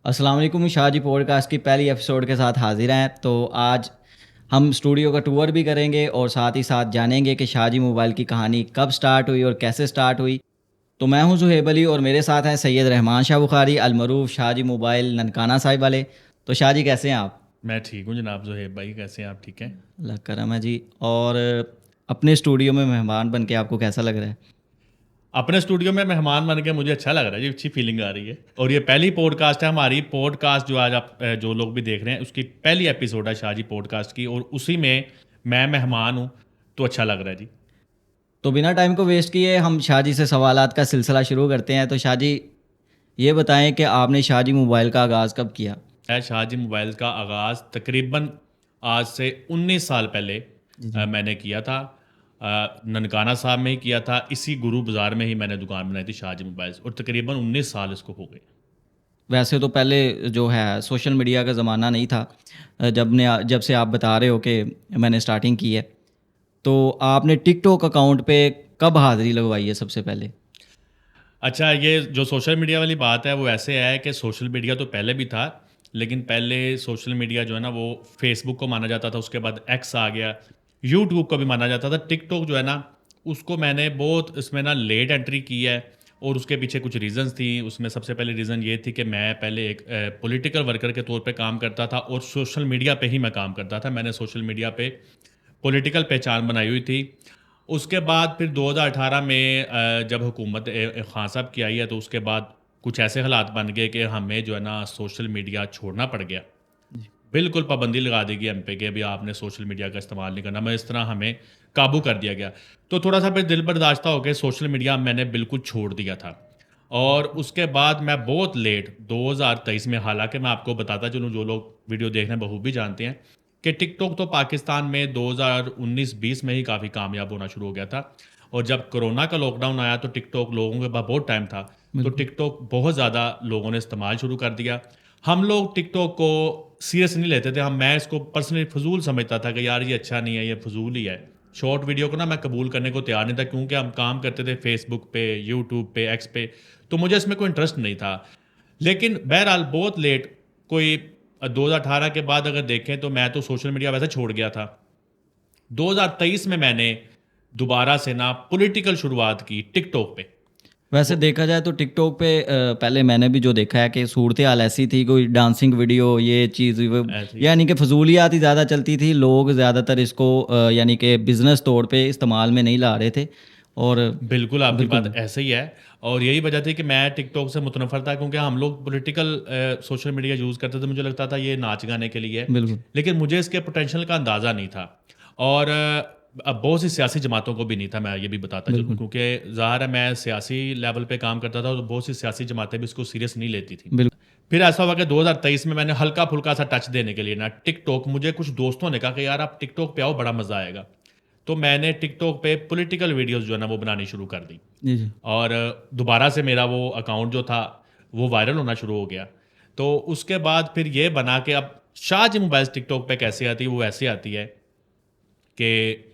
अस्सलाम वालेकुम। शाहजी पॉडकास्ट की पहली एपिसोड के साथ हाजिर हैं। तो आज हम स्टूडियो का टूर भी करेंगे और साथ ही साथ जानेंगे कि शाहजी मोबाइल की कहानी कब स्टार्ट हुई और कैसे स्टार्ट हुई। तो मैं हूं ज़ुहैब अली और मेरे साथ हैं सैयद रहमान शाह बुखारी अलमरूफ शाहजी मोबाइल ननकाना साहिब वाले। तो शाहजी कैसे हैं आप? मैं ठीक हूँ जनाब। ज़ोहेब भाई कैसे हैं आप? ठीक हैं? अल्लाह करम है जी। और अपने स्टूडियो में मेहमान बन के आपको कैसा लग रहा है? अपने स्टूडियो में मेहमान बन के मुझे अच्छा लग रहा है जी, अच्छी फीलिंग आ रही है। और ये पहली पॉडकास्ट है हमारी। पॉडकास्ट जो आज आप जो लोग भी देख रहे हैं उसकी पहली एपिसोड है शाहजी पॉडकास्ट की, और उसी में मैं मेहमान हूँ, तो अच्छा लग रहा है जी। तो बिना टाइम को वेस्ट किए हम शाहजी से सवालात का सिलसिला शुरू करते हैं। तो शाहजी ये बताएं कि आपने शाहजी मोबाइल का आगाज़ कब किया? शाहजी मोबाइल का आगाज़ तकरीबन आज से 19 साल पहले जी जी। मैंने किया था। ननकाना साहब में ही किया था। इसी गुरु बाज़ार में ही मैंने दुकान बनाई थी शाहजी मोबाइल्स, और तकरीबन 19 साल इसको हो गए। वैसे तो पहले जो है सोशल मीडिया का ज़माना नहीं था। जब से आप बता रहे हो कि मैंने स्टार्टिंग की है, तो आपने टिकटॉक अकाउंट पे कब हाज़िरी लगवाई है सबसे पहले? अच्छा, ये जो सोशल मीडिया वाली बात है वो ऐसे है कि सोशल मीडिया तो पहले भी था, लेकिन पहले सोशल मीडिया जो है ना वो फेसबुक को माना जाता था, उसके बाद एक्स आ गया, यूट्यूब को भी माना जाता था। टिकटॉक जो है ना उसको मैंने बहुत इसमें ना लेट एंट्री की है, और उसके पीछे कुछ रीज़न्स थी। उसमें सबसे पहले रीज़न ये थी कि मैं पहले एक पॉलिटिकल वर्कर के तौर पे काम करता था, और सोशल मीडिया पे ही मैं काम करता था। मैंने सोशल मीडिया पे पॉलिटिकल पहचान बनाई हुई थी। उसके बाद फिर 2018 में जब हुकूमत खान साहब की आई है, तो उसके बाद कुछ ऐसे हालात बन गए कि हमें जो है ना सोशल मीडिया छोड़ना पड़ गया। जी। बिल्कुल पाबंदी लगा दी गई हम पे कि अभी आपने सोशल मीडिया का इस्तेमाल नहीं करना। मैं इस तरह हमें काबू कर दिया गया। तो थोड़ा सा फिर दिल बर्दाश्त होकर सोशल मीडिया मैंने बिल्कुल छोड़ दिया था। और उसके बाद मैं बहुत लेट 2023 में, हालांकि मैं आपको बताता चलूँ, जो लोग वीडियो देखने बखूबी जानते हैं कि टिकटॉक तो पाकिस्तान में 2019-20 में ही काफ़ी कामयाब होना शुरू हो गया था। और जब कोरोना का लॉकडाउन आया तो टिकटॉक लोगों के पास बहुत टाइम था, तो बिल्कुल। टिकटॉक बहुत ज़्यादा लोगों ने इस्तेमाल शुरू कर दिया। हम लोग टिकटॉक को सीरियस नहीं लेते थे। मैं इसको पर्सनली फजूल समझता था कि यार ये अच्छा नहीं है, ये फजूल ही है। शॉर्ट वीडियो को ना मैं कबूल करने को तैयार नहीं था, क्योंकि हम काम करते थे फेसबुक पे, यूट्यूब पे, एक्स पे, तो मुझे इसमें कोई इंटरेस्ट नहीं था। लेकिन बहरहाल बहुत लेट, कोई 2018 के बाद अगर देखें तो मैं तो सोशल मीडिया वैसे छोड़ गया था। 2023 में मैंने दोबारा से ना पॉलिटिकल शुरुआत की टिकटॉक पे। वैसे वो देखा जाए तो टिकटॉक पे पहले मैंने भी जो देखा है कि सूरत हाल ऐसी थी, कोई डांसिंग वीडियो ये चीज़ ऐसे ही। यानी कि फजूलियात ही ज़्यादा चलती थी। लोग ज़्यादातर इसको यानी कि बिज़नेस तौर पे इस्तेमाल में नहीं ला रहे थे। और बिल्कुल आपकी बात बिल्कुल। ऐसे ही है। और यही वजह थी कि मैं टिकटॉक से मुतनफ़र था, क्योंकि हम लोग पॉलिटिकल सोशल मीडिया यूज़ करते थे। मुझे लगता था ये नाच गाने के लिए है, बिल्कुल। लेकिन मुझे इसके पोटेंशियल का अंदाज़ा नहीं था। और अब बहुत सी सियासी जमातों को भी नहीं था, मैं ये भी बताता चलूँ, बिल्कुल। क्योंकि ज़ाहिर है मैं सियासी लेवल पे काम करता था, तो बहुत सी सियासी जमातें भी इसको सीरियस नहीं लेती थी। बिल्कुल। फिर ऐसा हुआ कि 2023 में मैंने हल्का-फुल्का सा टच देने के लिए ना टिकटॉक, मुझे कुछ दोस्तों ने कहा कि यार आप टिकटॉक पे आओ, बड़ा मज़ा आएगा। तो मैंने टिकटॉक पे पॉलिटिकल वीडियोज़ जो है ना वो बनानी शुरू कर दी। जी जी। और दोबारा से मेरा वो अकाउंट जो था वो वायरल होना शुरू हो गया। तो उसके बाद फिर ये बना कि अब शाहजी मोबाइल्स टिकटॉक पे कैसे आती है, वो ऐसे आती है कि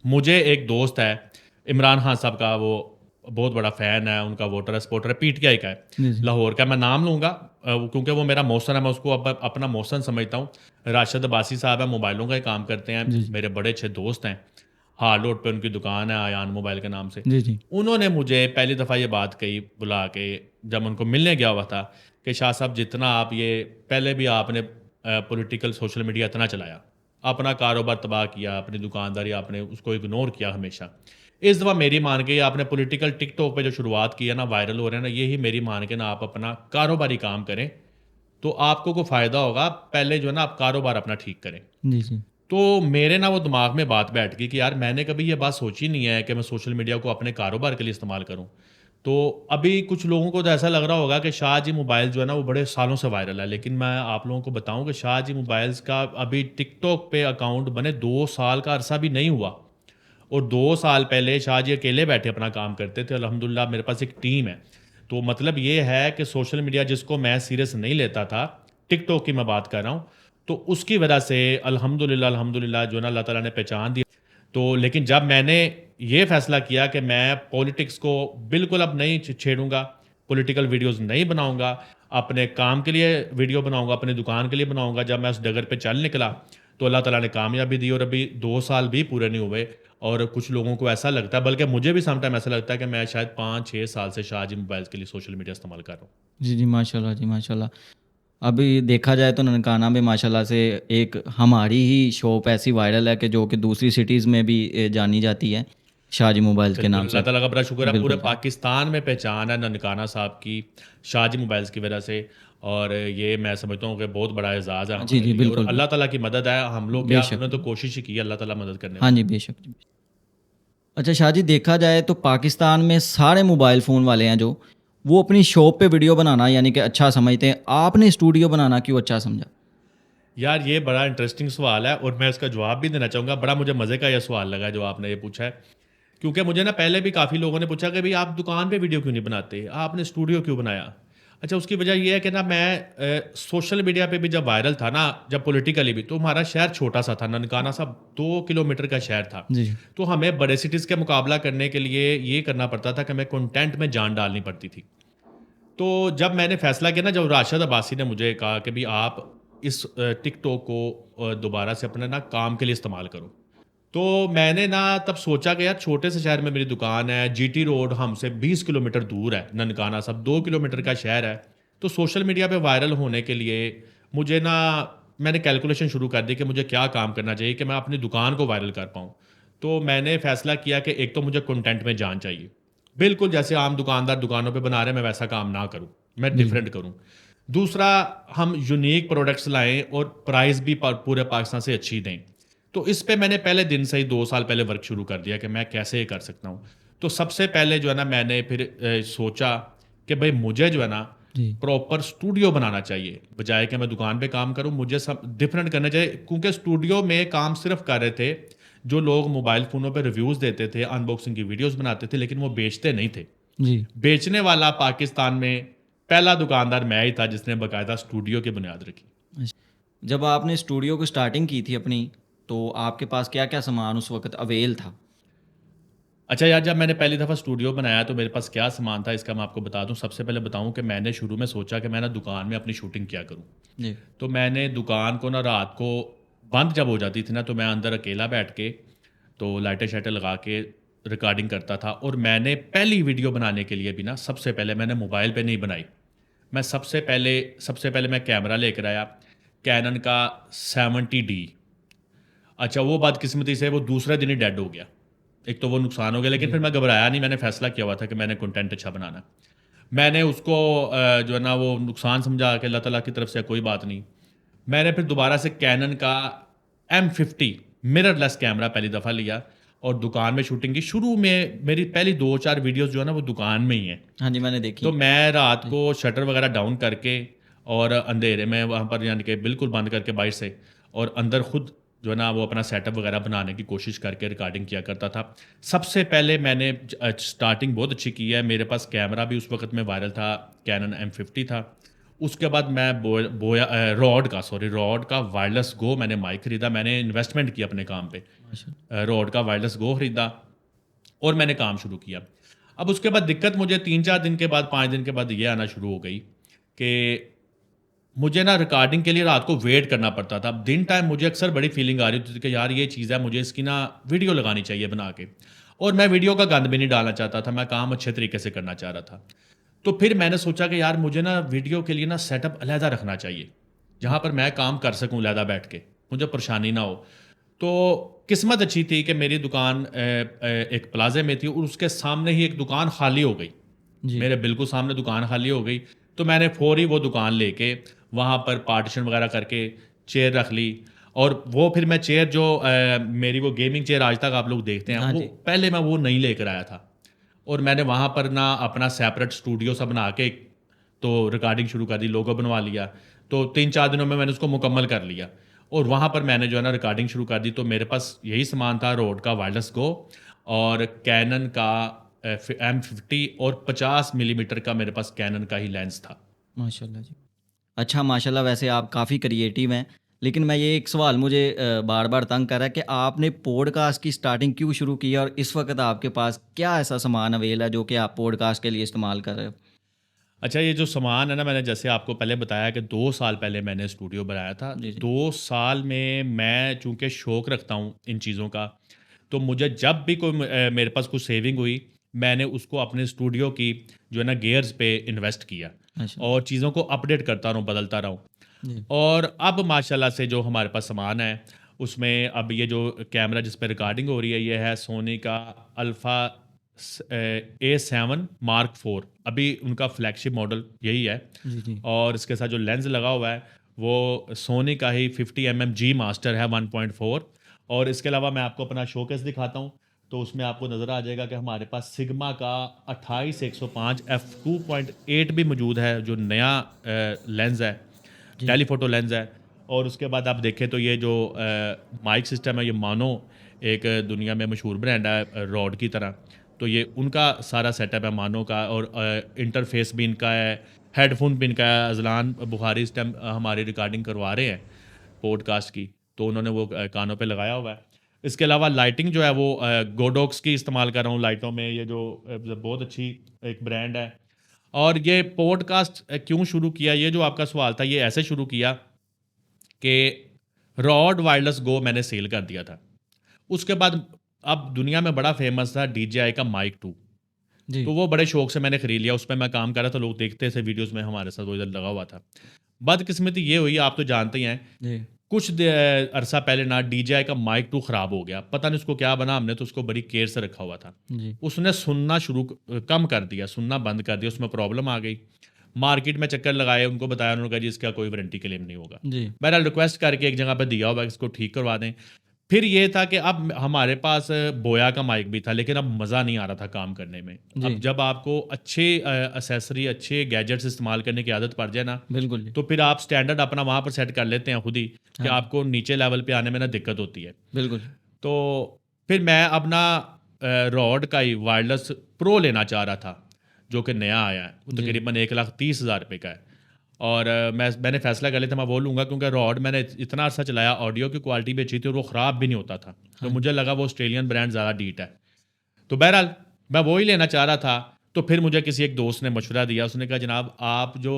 मुझे एक दोस्त है, इमरान खान साहब का, वो बहुत बड़ा फ़ैन है, उनका वोटर है, सपोर्टर है, पीटीआई का है, जी जी। लाहौर का। मैं नाम लूँगा क्योंकि वो मेरा मोहसन है, मैं उसको अपना मोहसन समझता हूँ। राशिद अब्बासी साहब है, मोबाइलों का ही काम करते हैं, जी जी। मेरे बड़े अच्छे दोस्त हैं। हाल रोड पे उनकी दुकान है, आयान मोबाइल के नाम से। जी जी। उन्होंने मुझे पहली दफ़ा ये बात कही बुला के, जब उनको मिलने गया हुआ था, कि शाह साहब जितना आप ये पहले भी आपने पॉलिटिकल सोशल मीडिया इतना चलाया, अपना कारोबार तबाह किया, अपनी दुकानदारी आपने उसको इग्नोर किया हमेशा। इस दफ़ा मेरी मान के आपने पॉलिटिकल टिकटॉक पे जो शुरुआत की है ना, वायरल हो रहे हैं ना, यही मेरी मान के ना आप अपना कारोबारी काम करें, तो आपको को फ़ायदा होगा। पहले जो है ना आप कारोबार अपना ठीक करें। जी जी। तो मेरे ना वो दिमाग में बात बैठ गई कि यार मैंने कभी ये बात सोची नहीं है कि मैं सोशल मीडिया को अपने कारोबार के लिए इस्तेमाल करूँ। तो अभी कुछ लोगों को तो ऐसा लग रहा होगा कि शाहजी मोबाइल जो है ना वो बड़े सालों से वायरल है, लेकिन मैं आप लोगों को बताऊँ कि शाहजी मोबाइल्स का अभी टिकटॉक पे अकाउंट बने 2 साल का अरसा भी नहीं हुआ। और 2 साल पहले शाहजी अकेले बैठे अपना काम करते थे। अल्हम्दुलिल्लाह मेरे पास एक टीम है। तो मतलब ये है कि सोशल मीडिया जिसको मैं सीरियस नहीं लेता था, टिकटॉक की मैं बात कर रहा हूँ, तो उसकी वजह से अल्हम्दुलिल्लाह जो ना अल्लाह ताला ने पहचान दी। तो लेकिन जब मैंने ये फ़ैसला किया कि मैं पॉलिटिक्स को बिल्कुल अब नहीं छेड़ूँगा, पॉलिटिकल वीडियोज़ नहीं बनाऊँगा, अपने काम के लिए वीडियो बनाऊँगा, अपनी दुकान के लिए बनाऊँगा। जब मैं उस डगर पे चल निकला, तो अल्लाह ताला ने कामयाबी दी और अभी 2 साल भी पूरे नहीं हुए और कुछ लोगों को ऐसा लगता है, बल्कि मुझे भी सम टाइम ऐसा लगता है कि मैं शायद 5-6 साल से शाहजी मोबाइल्स के लिए सोशल मीडिया इस्तेमाल कर रहा हूँ। जी, जी, माशाल्लाह जी, माशाल्लाह। अभी देखा जाए तो ननकाना में माशाल्लाह से एक हमारी ही शॉप ऐसी वायरल है कि जो कि दूसरी सिटीज़ में भी जानी जाती है, शाहजी मोबाइल्स के बिल्कुल, नाम अल्लाह से। ताला का बड़ा शुक्र है, पूरे बिल्कुल जी। पाकिस्तान में पहचान है ननकाना साहब की, शाहजी मोबाइल्स की वजह से और ये मैं समझता हूँ कि बहुत बड़ा एज़ाज़ है जी, हमारे जी, लिए और बिल्कुल, अल्लाह ताला की मदद है, हम लोग क्या, बेशक। हमने तो कोशिश ही की है अल्लाह ताला मदद करने हाँ वाला जी, है। बेशक जी। अच्छा शाहजी, देखा जाए तो पाकिस्तान में सारे मोबाइल फ़ोन वाले हैं जो, वो अपनी शॉप पे वीडियो बनाना यानी कि अच्छा समझते हैं। आपने स्टूडियो बनाना क्यों अच्छा समझा? यार ये बड़ा इंटरेस्टिंग सवाल है और मैं इसका जवाब भी देना चाहूँगा, बड़ा मुझे मज़े का ये सवाल लगा जो आपने ये पूछा है। क्योंकि मुझे ना पहले भी काफ़ी लोगों ने पूछा कि भई आप दुकान पे वीडियो क्यों नहीं बनाते? आपने स्टूडियो क्यों बनाया? अच्छा उसकी वजह ये है कि ना मैं सोशल मीडिया पे भी जब वायरल था ना, जब पॉलिटिकली भी, तो हमारा शहर छोटा-सा था, ननकाना सा 2 किलोमीटर का शहर था। जी, तो हमें बड़े सिटीज़ के मुकाबला करने के लिए ये करना पड़ता था कि हमें कंटेंट में जान डालनी पड़ती थी। तो जब मैंने फ़ैसला किया ना, जब राशिद अब्बासी ने मुझे कहा कि भई आप इस टिकटॉक को दोबारा से अपने ना काम के लिए इस्तेमाल करो। तो मैंने ना तब सोचा कि यार छोटे से शहर में मेरी दुकान है, जीटी रोड हमसे 20 किलोमीटर दूर है, ननकाना साहब 2 किलोमीटर का शहर है। तो सोशल मीडिया पे वायरल होने के लिए मुझे ना मैंने कैलकुलेशन शुरू कर दी कि मुझे क्या काम करना चाहिए कि मैं अपनी दुकान को वायरल कर पाऊँ। तो मैंने फ़ैसला किया कि एक तो मुझे कंटेंट में जान चाहिए। बिल्कुल जैसे आम दुकानदार दुकानों पे बना रहे हैं, मैं वैसा काम ना करूँ, मैं जी, डिफरेंट करूँ। दूसरा, हम यूनिक प्रोडक्ट्स लाएँ और प्राइस भी प पूरे पाकिस्तान से अच्छी दें। तो इस पे मैंने पहले दिन से ही 2 साल पहले वर्क शुरू कर दिया कि मैं कैसे ये कर सकता हूँ। तो सबसे पहले जो है ना मैंने फिर सोचा कि भई मुझे जो है ना जी, प्रॉपर स्टूडियो बनाना चाहिए। बजाए कि मैं दुकान पे काम करूँ, मुझे सब डिफरेंट करना चाहिए क्योंकि स्टूडियो में काम सिर्फ़ कर रहे थे, जो लोग मोबाइल फ़ोनों पे रिव्यूज़ देते थे, अनबॉक्सिंग की वीडियोज़ बनाते थे, लेकिन वो बेचते नहीं थे। जी। बेचने वाला पाकिस्तान में पहला दुकानदार मैं ही था जिसने बाकायदा स्टूडियो की बुनियाद रखी। अच्छा। जब आपने स्टूडियो को स्टार्टिंग की थी अपनी, तो आपके पास क्या-क्या सामान उस वक़्त अवेल था? अच्छा यार, जब मैंने पहली दफ़ा स्टूडियो बनाया तो मेरे पास क्या सामान था इसका मैं आपको बता दूँ। सबसे पहले बताऊँ कि मैंने शुरू में सोचा कि मैं ना दुकान में अपनी शूटिंग किया करूँ। जी, तो मैंने दुकान को ना रात को बंद जब हो जाती थी ना, तो मैं अंदर अकेला बैठ के तो लाइटें-शाइटें लगा के रिकॉर्डिंग करता था और मैंने पहली वीडियो बनाने के लिए भी ना सबसे पहले मैंने मोबाइल पे नहीं बनाई। मैं सबसे पहले मैं कैमरा लेकर आया, कैनन का 70 डी। अच्छा वो बदकिस्मती से वो दूसरे दिन ही डेड हो गया। एक तो वो नुकसान हो गया, लेकिन जी, फिर मैं घबराया नहीं, मैंने फ़ैसला किया हुआ था कि मैंने कंटेंट अच्छा बनाना है। मैंने उसको जो है ना वो नुकसान समझा कि अल्लाह ताला की तरफ से कोई बात नहीं। मैंने फिर दोबारा से कैनन का M50 मिररलेस कैमरा पहली दफ़ा लिया और दुकान में शूटिंग की। शुरू में मेरी पहली 2-4 वीडियोज़ जो है ना वो दुकान में ही हैं। हाँ जी, मैंने देखी तो हैं। मैं रात जी, को शटर वगैरह डाउन करके और अंधेरे में वहाँ पर यानी कि बिल्कुल बंद करके बाहर से और अंदर खुद जो है ना वो अपना सेटअप वगैरह बनाने की कोशिश करके रिकॉर्डिंग किया करता था। सबसे पहले मैंने स्टार्टिंग बहुत अच्छी की है। मेरे पास कैमरा भी उस वक़्त में वायरल था, कैनन M50 था। उसके बाद मैं रॉड का वायरलेस गो मैंने माइक खरीदा। मैंने इन्वेस्टमेंट की अपने काम पे। माशा रॉड का वायरलेस गो खरीदा और मैंने काम शुरू किया। अब उसके बाद दिक्कत मुझे 3-4 दिन के बाद, 5 दिन के बाद ये आना शुरू हो गई कि मुझे ना रिकॉर्डिंग के लिए रात को वेट करना पड़ता था। अब दिन टाइम मुझे अक्सर बड़ी फीलिंग आ रही होती थी कि यार ये चीज़ है, मुझे इसकी ना वीडियो लगानी चाहिए बना के और मैं वीडियो का गंद भी नहीं डालना चाहता था, मैं काम अच्छे तरीके से करना चाह रहा था। तो फिर मैंने सोचा कि यार मुझे ना वीडियो के लिए ना सेटअप अलहदा रखना चाहिए, जहाँ पर मैं काम कर सकूँ अलहदा बैठ के, मुझे परेशानी ना हो। तो किस्मत अच्छी थी कि मेरी दुकान एक प्लाज़े में थी और उसके सामने ही एक दुकान खाली हो गई। जी, मेरे बिल्कुल सामने दुकान खाली हो गई, तो मैंने फ़ौरी वो दुकान लेके वहाँ पर पार्टीशन वगैरह करके चेयर रख ली और वो फिर मैं चेयर जो मेरी वो गेमिंग चेयर आज तक आप लोग देखते हैं, हाँ वो जी, पहले मैं वो नहीं लेकर आया था और मैंने वहाँ पर ना अपना सेपरेट स्टूडियो सा बना के तो रिकॉर्डिंग शुरू कर दी, लोगो बनवा लिया। तो 3-4 दिनों में मैंने उसको मुकम्मल कर लिया और वहाँ पर मैंने जो है ना रिकॉर्डिंग शुरू कर दी। तो मेरे पास यही सामान था, रोड का वायरलेस गो और कैनन का M50 और 50 मिलीमीटर का मेरे पास कैनन का ही लेंस था। माशाल्लाह जी। अच्छा माशाल्लाह, वैसे आप काफ़ी क्रिएटिव हैं। लेकिन मैं ये एक सवाल मुझे बार-बार तंग कर रहा है कि आपने पॉडकास्ट की स्टार्टिंग क्यों शुरू की और इस वक़्त आपके पास क्या ऐसा सामान अवेल है जो कि आप पॉडकास्ट के लिए इस्तेमाल कर रहे हो? अच्छा, ये जो सामान है ना, मैंने जैसे आपको पहले बताया कि 2 साल पहले मैंने स्टूडियो बनाया था। जी, जी। 2 साल में मैं चूँकि शौक रखता हूँ इन चीज़ों का, तो मुझे जब भी कोई मेरे पास कुछ सेविंग हुई, मैंने उसको अपने स्टूडियो की जो है ना गियर्स पे इन्वेस्ट किया अच्छा। और चीज़ों को अपडेट करता रहूँ, बदलता रहूँ। जी। और अब माशाल्लाह से जो हमारे पास सामान है, उसमें अब ये जो कैमरा जिस पे रिकॉर्डिंग हो रही है, ये है सोनी का अल्फ़ा A7 मार्क 4। अभी उनका फ्लैगशिप मॉडल यही है। जी, जी। और इसके साथ जो लेंस लगा हुआ है, वो सोनी का ही 50 जी मास्टर है 1.4। और इसके अलावा मैं आपको अपना शोकेस दिखाता हूँ, तो उसमें आपको नज़र आ जाएगा कि हमारे पास सिग्मा का 28-105 f2.8 भी मौजूद है, जो नया लेंस है, जी। टेलीफोटो लेंस है। और उसके बाद आप देखें तो ये जो माइक सिस्टम है, ये मानो एक दुनिया में मशहूर ब्रांड है रॉड की तरह। तो ये उनका सारा सेटअप है मानो का, और इंटरफेस भी इनका है, हेडफोन भी इनका है। अजलान बुखारी इस टाइम हमारी रिकॉर्डिंग करवा रहे हैं पॉडकास्ट की, तो उन्होंने वो कानों पे लगाया हुआ है। इसके अलावा लाइटिंग जो है वो गोडॉक्स की इस्तेमाल कर रहा हूँ लाइटों में, ये जो बहुत अच्छी एक ब्रांड है। और ये पॉडकास्ट क्यों शुरू किया, ये जो आपका सवाल था, ये ऐसे शुरू किया कि रॉड वायरलेस गो मैंने सेल कर दिया था। उसके बाद अब दुनिया में बड़ा फेमस था DJI का माइक 2। जी। तो वो बड़े शौक से मैंने खरीद लिया। उस पे मैं काम कर रहा था, लोग देखते थे वीडियोज़ में हमारे साथ, वो इधर लगा हुआ था। बदकिस्मती ये हुई, आप तो जानते ही हैं, जी। कुछ अरसा पहले ना DJI का माइक 2 ख़राब हो गया। पता नहीं उसको क्या बना, हमने तो उसको बड़ी केयर से रखा हुआ था। जी। उसने सुनना कम कर दिया, सुनना बंद कर दिया, उसमें प्रॉब्लम आ गई। मार्केट में चक्कर लगाए, उनको बताया, उन्होंने कहा जी इसका कोई वारंटी क्लेम नहीं होगा। जी। बहरहाल रिक्वेस्ट करके एक जगह पे दिया हुआ है, इसको ठीक करवा दें। फिर ये था कि अब हमारे पास बोया का माइक भी था, लेकिन अब मज़ा नहीं आ रहा था काम करने में। अब जी। जब आपको अच्छे एक्सेसरी, अच्छे गैजेट्स इस्तेमाल करने की आदत पड़ जाए ना, बिल्कुल जी। तो फिर आप स्टैंडर्ड अपना वहाँ पर सेट कर लेते हैं खुद ही, कि हाँ जी। आपको नीचे लेवल पे आने में ना दिक्कत होती है। बिल्कुल जी। तो फिर मैं अपना रॉड का ही वायरलेस प्रो लेना चाह रहा था, जो कि नया आया है। वो जी। तकरीबन 1,30,000 रुपये का है। और मैंने फ़ैसला कर लिया था मैं वो लूँगा, क्योंकि रॉड मैंने इतना अर्सा चलाया, ऑडियो की क्वालिटी भी अच्छी थी और वो ख़राब भी नहीं होता था। तो हाँ जी। मुझे लगा वो ऑस्ट्रेलियन ब्रांड ज़्यादा डीट है। तो बहरहाल मैं वो ही लेना चाह रहा था। तो फिर मुझे किसी एक दोस्त ने मशवरा दिया, उसने कहा जनाब आप जो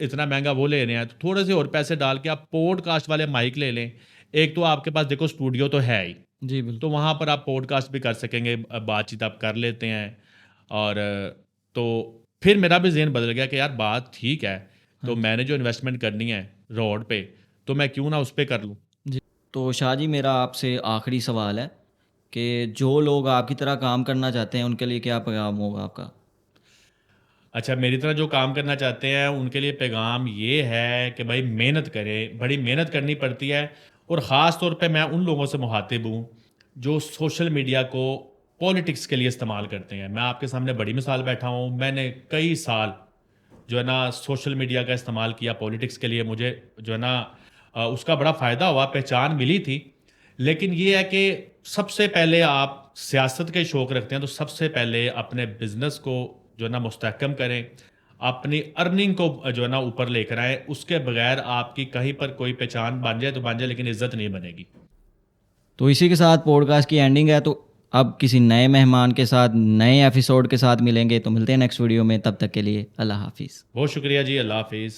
इतना महँगा वो ले रहे हैं, तो थोड़े से और पैसे डाल के आप पॉडकास्ट वाले माइक ले लें। एक तो आपके पास देखो स्टूडियो तो है ही, जी, बिल्कुल। तो वहाँ पर आप पॉडकास्ट भी कर सकेंगे, बातचीत आप कर लेते हैं। और तो फिर मेरा भी ज़हन बदल गया कि यार बात ठीक है, हाँ तो जी। मैंने जो इन्वेस्टमेंट करनी है रॉड पे, तो मैं क्यों ना उस पे कर लूँ। जी। तो शाह जी, मेरा आपसे आखिरी सवाल है कि जो लोग आपकी तरह काम करना चाहते हैं, उनके लिए क्या पैगाम होगा आपका? अच्छा, मेरी तरह जो काम करना चाहते हैं उनके लिए पैगाम ये है कि भाई मेहनत करें, बड़ी मेहनत करनी पड़ती है। और ख़ास तौर पे मैं उन लोगों से मुखातिब हूँ जो सोशल मीडिया को पॉलिटिक्स के लिए इस्तेमाल करते हैं। मैं आपके सामने बड़ी मिसाल बैठा हूँ, मैंने कई साल जो है ना सोशल मीडिया का इस्तेमाल किया पॉलिटिक्स के लिए। मुझे जो है ना उसका बड़ा फ़ायदा हुआ, पहचान मिली थी। लेकिन ये है कि सबसे पहले आप सियासत के शौक रखते हैं, तो सबसे पहले अपने बिज़नेस को जो है ना मुस्तहकम करें, अपनी अर्निंग को जो है ना ऊपर लेकर आएँ। उसके बगैर आपकी कहीं पर कोई पहचान बन जाए तो बन जाए, लेकिन इज़्ज़त नहीं बनेगी। तो इसी के साथ पॉडकास्ट की एंडिंग है। तो अब किसी नए मेहमान के साथ, नए एपिसोड के साथ मिलेंगे। तो मिलते हैं नेक्स्ट वीडियो में। तब तक के लिए अल्लाह हाफ़िज़। बहुत शुक्रिया जी, अल्लाह हाफ़िज़।